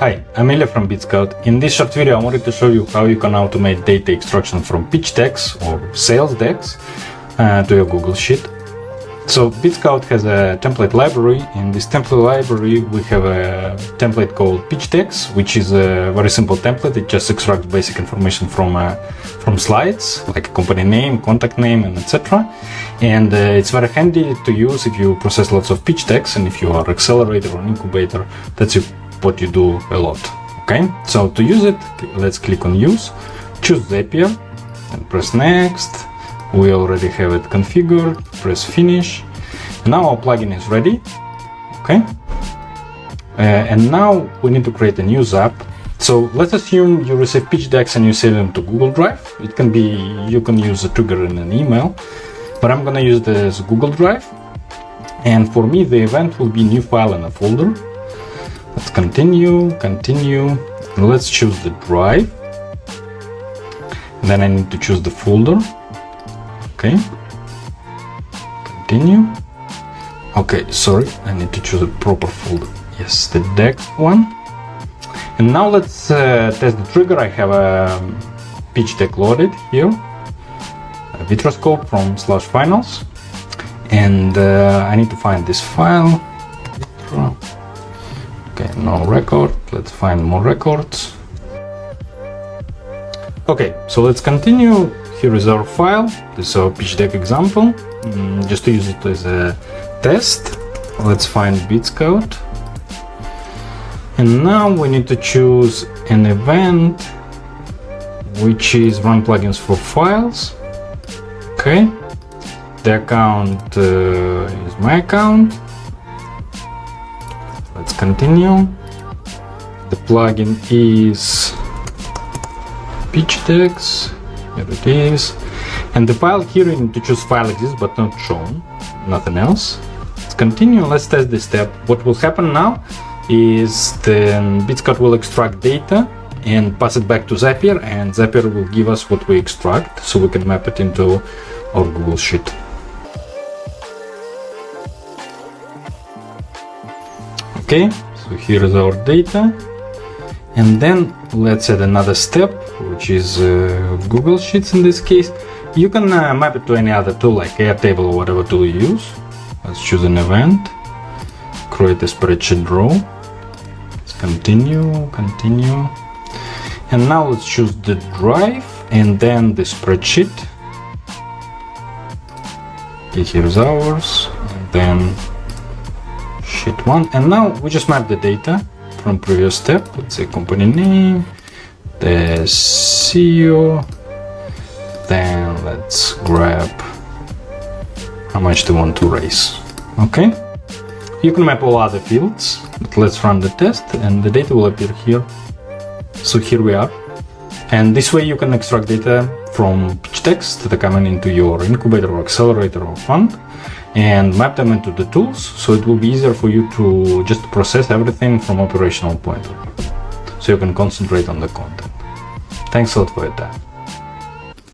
Hi, I'm Ilya from Bitskout. In this short video I wanted to show you how you can automate data extraction from pitch decks or sales decks to your Google Sheet. So Bitskout has a template library. In this template library we have a template called pitch decks, which is a very simple template. It just extracts basic information from slides, like a company name, contact name, and etc. And it's very handy to use if you process lots of pitch decks, and if you are accelerator or incubator, that's what you do a lot. Okay, so to use it, let's click on use, choose Zapier and press next. We already have it configured, press finish. Now our plugin is ready. Okay, and now we need to create a new app. So let's assume you receive pitch decks and you save them to Google Drive. It can be, you can use a trigger in an email, but I'm gonna use this Google Drive. And for me, the event will be new file in a folder. Let's continue. Let's choose the drive. Then I need to choose the folder. Okay. Continue. Okay, sorry, I need to choose a proper folder. Yes, the deck one. And now let's test the trigger. I have a pitch deck loaded here, a Vitroscope from /finals, and I need to find this file. Okay, no record. Let's find more records. Okay, so let's continue. Here is our file. This is our pitch deck example. Just to use it as a test, let's find Bitskout. And now we need to choose an event, which is run plugins for files. Okay, the account is my account. Let's continue. The plugin is pitch decks. Here it is. And the file here, you need to choose file exists but not shown, nothing else. Let's continue. Let's test this step. What will happen now is then Bitskout will extract data and pass it back to Zapier, and Zapier will give us what we extract so we can map it into our Google Sheet. Okay, so here is our data. And then let's add another step, which is Google Sheets in this case. You can map it to any other tool like Airtable or whatever tool you use. Let's choose an event, create a spreadsheet row. Let's continue. And now let's choose the drive and then the spreadsheet. Okay, here's ours, and then sheet 1. And now we just map the data from previous step. Let's say company name, the CEO, then let's grab how much they want to raise. Okay, you can map all other fields, but let's run the test and the data will appear here. So here we are, and this way you can extract data from pitch decks that are coming into your incubator or accelerator or fund and map them into the tools, so it will be easier for you to just process everything from operational point of view, so you can concentrate on the content. Thanks a lot for your time.